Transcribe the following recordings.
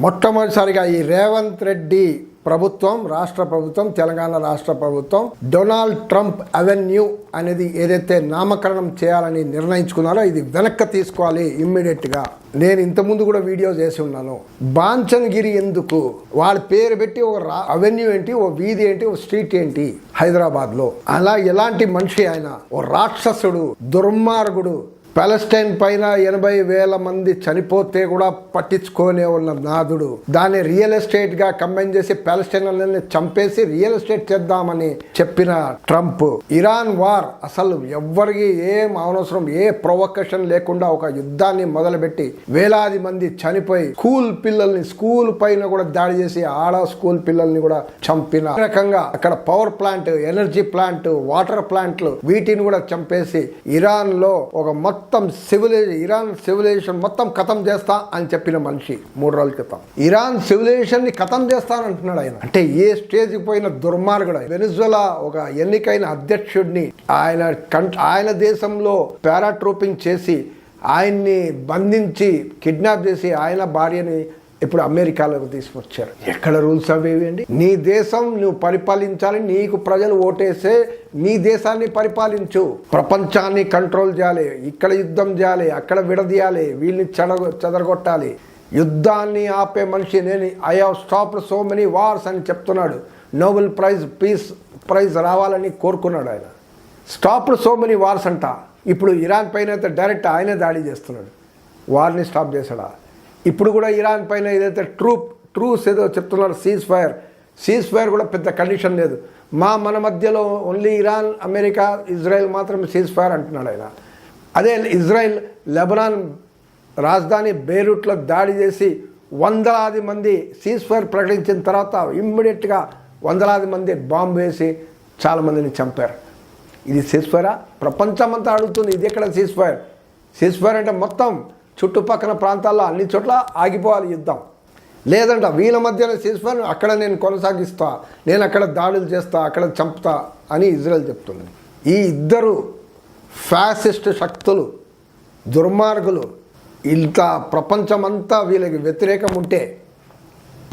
మొట్టమొదటిసారిగా ఈ రేవంత్ రెడ్డి ప్రభుత్వం, రాష్ట్ర ప్రభుత్వం, తెలంగాణ రాష్ట్ర ప్రభుత్వం డొనాల్డ్ ట్రంప్ అవెన్యూ అనేది ఏదైతే నామకరణం చేయాలని నిర్ణయించుకున్నారో ఇది వెనక్కి తీసుకోవాలి ఇమ్మీడియట్గా. నేను ఇంతకుముందు కూడా వీడియో చేసి ఉన్నాను. బాంచన్గిరి ఎందుకు, వాళ్ళ పేరు పెట్టి ఒక అవెన్యూ ఏంటి, ఓ వీధి ఏంటి, ఓ స్ట్రీట్ ఏంటి హైదరాబాద్లో? అలా ఎలాంటి మనిషి ఆయన? ఓ రాక్షసుడు, దుర్మార్గుడు. పాలెస్టైన్ పైన 80,000 మంది చనిపోతే కూడా పట్టించుకోనే ఉన్న నాదుడు. దాన్ని రియల్ ఎస్టేట్ గా కంబైన్ చేసి పాలెస్టైన్లని చంపేసి రియల్ ఎస్టేట్ చేద్దామని చెప్పిన ట్రంప్ ఇరాన్ వార్ అసలు ఎవ్వరికి ఏం అవసరం, ఏ ప్రొవొకేషన్ లేకుండా ఒక యుద్ధాన్ని మొదలుపెట్టి వేలాది మంది చనిపోయి స్కూల్ పైన కూడా దాడి చేసి స్కూల్ పిల్లల్ని కూడా చంపిన రకంగా అక్కడ power plant, energy plant, water ప్లాంట్లు వీటిని కూడా చంపేసి ఇరాన్ లో ఒక ఇరాన్ సివిలైజేషన్ మొత్తం ఖతం చేస్తా అని చెప్పిన మనిషి 3 రోజుల క్రితం ఇరాన్ సివిలైజేషన్ ని ఖతం చేస్తానంటున్నాడు ఆయన. అంటే ఏ స్టేజ్కి పోయిన దుర్మార్గుడు. వెనిజులా ఒక ఎన్నికైన అధ్యక్షుడిని ఆయన దేశంలో పారాట్రూపింగ్ చేసి ఆయన్ని బంధించి కిడ్నాప్ చేసి ఆయన భార్యని ఇప్పుడు అమెరికాలోకి తీసుకొచ్చారు. ఎక్కడ రూల్స్ అవేయండి? నీ దేశం నువ్వు పరిపాలించాలి, నీకు ప్రజలు ఓటేసే నీ దేశాన్ని పరిపాలించు. ప్రపంచాన్ని కంట్రోల్ చేయాలి, ఇక్కడ యుద్ధం చేయాలి, అక్కడ విడదీయాలి, వీళ్ళని చెదరగొట్టాలి. యుద్ధాన్ని ఆపే మనిషి నేను I have stopped so many wars అని చెప్తున్నాడు. నోబెల్ పీస్ ప్రైజ్ రావాలని కోరుకున్నాడు ఆయన. స్టాప్డ్ సో మెనీ వార్స్ అంట. ఇప్పుడు ఇరాన్ పైన అయితే డైరెక్ట్ ఆయనే దాడి చేస్తున్నాడు. వార్ని స్టాప్ చేశాడా? ఇప్పుడు కూడా ఇరాన్ పైన ఏదైతే ట్రూస్ ఏదో చెప్తున్నారు, సీజ్ ఫైర్ కూడా పెద్ద కండిషన్ లేదు. మన మధ్యలో ఓన్లీ ఇరాన్, అమెరికా, ఇజ్రాయెల్ మాత్రం సీజ్ ఫైర్ అంటున్నాడు ఆయన. అదే ఇజ్రాయెల్ లెబనాన్ రాజధాని బెయిరూట్లో దాడి చేసి వందలాది మంది సీజ్ ఫైర్ ప్రకటించిన తర్వాత ఇమ్మీడియట్గా వందలాది మంది బాంబు వేసి చాలామందిని చంపారు. ఇది సీజ్ ఫైరా? ప్రపంచమంతా అడుగుతుంది ఇది ఎక్కడ సీజ్ ఫైర్? సీజ్ ఫైర్ అంటే మొత్తం చుట్టుపక్కల ప్రాంతాల్లో అన్ని చోట్ల ఆగిపోవాలి యుద్ధం. లేదంట వీళ్ళ మధ్యలో సీజ్ఫైర్ అక్కడ నేను కొనసాగిస్తా, నేను అక్కడ దాడులు చేస్తా, అక్కడ చంపుతా అని ఇజ్రాయెల్ చెప్తుంది. ఈ ఇద్దరు ఫ్యాసిస్ట్ శక్తులు, దుర్మార్గులు, ఇంత ప్రపంచమంతా వీళ్ళకి వ్యతిరేకం ఉంటే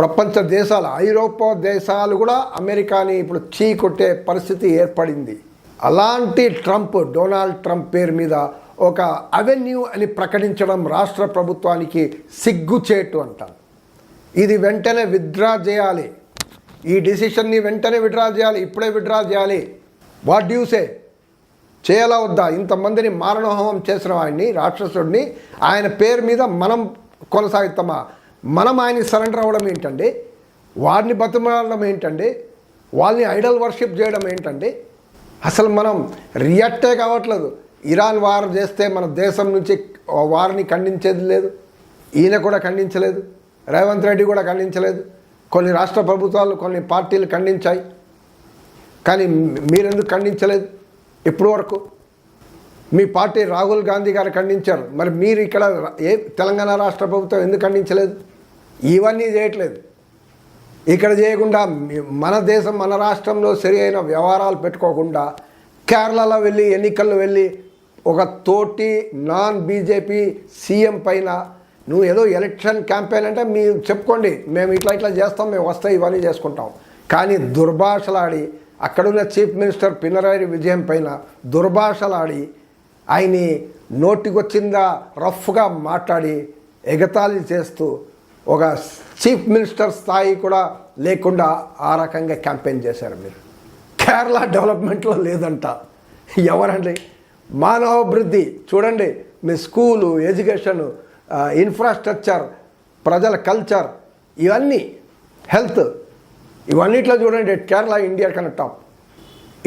ప్రపంచ దేశాలు, ఐరోపా దేశాలు కూడా అమెరికాని ఇప్పుడు చీకొట్టే పరిస్థితి ఏర్పడింది. అలాంటి డొనాల్డ్ ట్రంప్ పేరు మీద ఒక అవెన్యూ అని ప్రకటించడం రాష్ట్ర ప్రభుత్వానికి సిగ్గుచేటు అంటాం. ఇది వెంటనే విత్డ్రా చేయాలి. ఈ డిసిషన్ని వెంటనే విత్డ్రా చేయాలి, ఇప్పుడే విత్డ్రా చేయాలి. వాట్ డ్యూ సే? చేయాలా వద్దా? ఇంతమందిని మారణహోమం చేసిన ఆయన్ని, రాక్షసుడిని, ఆయన పేరు మీద మనం కొనసాగుతామా? మనం ఆయన్ని సరెండర్ అవ్వడం ఏంటండి? వారిని బతిమాలడం ఏంటండి? వాళ్ళని ఐడల్ వర్షిప్ చేయడం ఏంటండి? అసలు మనం రియాక్టే కావట్లేదు. ఇరాన్ వార్ చేస్తే మన దేశం నుంచి వారిని ఖండించేది లేదు. ఈయన కూడా ఖండించలేదు, రేవంత్ రెడ్డి కూడా ఖండించలేదు. కొన్ని రాష్ట్ర ప్రభుత్వాలు, కొన్ని పార్టీలు ఖండించాయి. కానీ మీరెందుకు ఖండించలేదు? ఇప్పుడు వరకు మీ పార్టీ రాహుల్ గాంధీ గారు ఖండించారు. మరి మీరు ఇక్కడ తెలంగాణ రాష్ట్ర ప్రభుత్వం ఎందుకు ఖండించలేదు? ఇవన్నీ చేయట్లేదు. ఇక్కడ చేయకుండా మన దేశం, మన రాష్ట్రంలో సరి అయిన వ్యవహారాలు పెట్టుకోకుండా కేరళలో వెళ్ళి ఎన్నికల్లో వెళ్ళి ఒక తోటి నాన్ బీజేపీ సీఎం పైన నువ్వు ఏదో ఎలక్షన్ క్యాంపెయిన్ అంటే మీరు చెప్పుకోండి, మేము ఇట్లా చేస్తాం, మేము వస్తాయి, ఇవన్నీ చేసుకుంటాం. కానీ దుర్భాషలాడి అక్కడున్న చీఫ్ మినిస్టర్ పినరాయి విజయన్ పైన దుర్భాషలాడి ఆయన్ని నోటికొచ్చిందా రఫ్గా మాట్లాడి ఎగతాళి చేస్తూ ఒక చీఫ్ మినిస్టర్ స్థాయి కూడా లేకుండా ఆ రకంగా క్యాంపెయిన్ చేశారు మీరు. కేరళ డెవలప్మెంట్లో లేదంట. ఎవరండి? మానవాభివృద్ధి చూడండి, మీ స్కూలు, ఎడ్యుకేషను, ఇన్ఫ్రాస్ట్రక్చర్, ప్రజల కల్చర్, ఇవన్నీ, హెల్త్, ఇవన్నిట్లో చూడండి కేరళ ఇండియా కన్నా టాప్.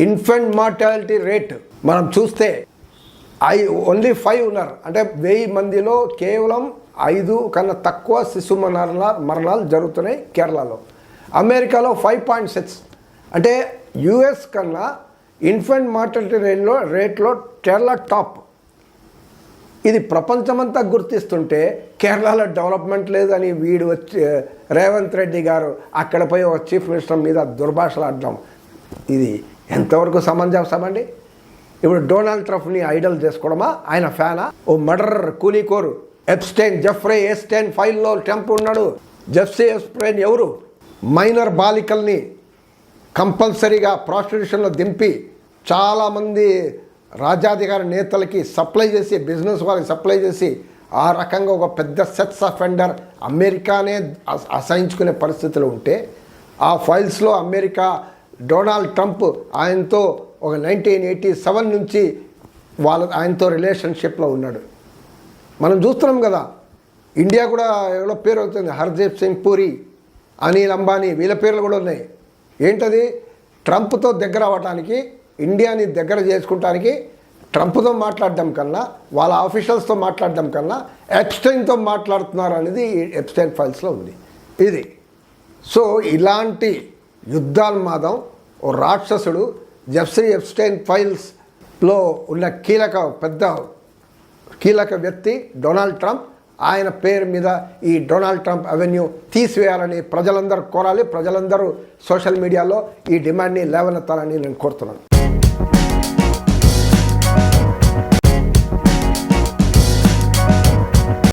ఇన్ఫెంట్ మార్టాలిటీ రేట్ మనం చూస్తే ఓన్లీ 5 ఉన్నారు. అంటే 1000 మందిలో కేవలం 5 కన్నా తక్కువ శిశు మరణాలు జరుగుతున్నాయి కేరళలో. అమెరికాలో 5.6. అంటే యుఎస్ కన్నా ఇన్ఫెంట్ మార్టాలిటీ రేట్లో కేరళ టాప్. ఇది ప్రపంచమంతా గుర్తిస్తుంటే కేరళలో డెవలప్మెంట్ లేదని వీడు వచ్చి రేవంత్ రెడ్డి గారు అక్కడ పోయి ఒక చీఫ్ మినిస్టర్ మీద దుర్భాషలాడడం ఇది ఎంతవరకు సమంజసమండి? ఇప్పుడు డొనాల్డ్ ట్రంప్ని ఐడల్ చేసుకోవడమా? ఆయన ఫ్యానా? ఓ మర్డరర్, కూలీకోరు, ఎప్స్టైన్, జెఫ్రీ ఎస్టైన్ ఫైల్లో ట్రంప్ ఉన్నాడు. జెఫ్రీ ఎప్స్టైన్ ఎవరు? మైనర్ బాలికల్ని కంపల్సరీగా ప్రాస్టిట్యూషన్లో దింపి చాలామంది రాజ్యాధికార నేతలకి సప్లై చేసి, బిజినెస్ వాళ్ళకి సప్లై చేసి, ఆ రకంగా ఒక పెద్ద సెక్స్ అఫెండర్ అమెరికానే అసహించుకునే పరిస్థితులు ఉంటే, ఆ ఫైల్స్లో అమెరికా డొనాల్డ్ ట్రంప్ ఆయనతో ఒక 1987 నుంచి ఆయనతో రిలేషన్షిప్లో ఉన్నాడు. మనం చూస్తున్నాం కదా. ఇండియా కూడా ఎవరో పేరు అవుతుంది, హర్దీప్ సింగ్ పూరి, అనిల్ అంబానీ, వీళ్ళ పేర్లు కూడా ఉన్నాయి. ఏంటది? ట్రంప్తో దగ్గర అవ్వటానికి, ఇండియాని దగ్గర చేసుకుంటానికి ట్రంప్తో మాట్లాడడం కన్నా, వాళ్ళ ఆఫీషియల్స్తో మాట్లాడడం కన్నా ఎప్స్టైన్తో మాట్లాడుతున్నారు అనేది ఎప్స్టైన్ ఫైల్స్లో ఉంది. ఇది సో ఇలాంటి యుద్ధాన్మాదం ఓ రాక్షసుడు జెఫ్రీ ఎప్స్టైన్ ఫైల్స్లో ఉన్న కీలక వ్యక్తి డొనాల్డ్ ట్రంప్. ఆయన పేరు మీద ఈ డొనాల్డ్ ట్రంప్ అవెన్యూ తీసివేయాలని ప్రజలందరూ కోరాలి. ప్రజలందరూ సోషల్ మీడియాలో ఈ డిమాండ్ని లేవనెత్తాలని నేను కోరుతున్నాను.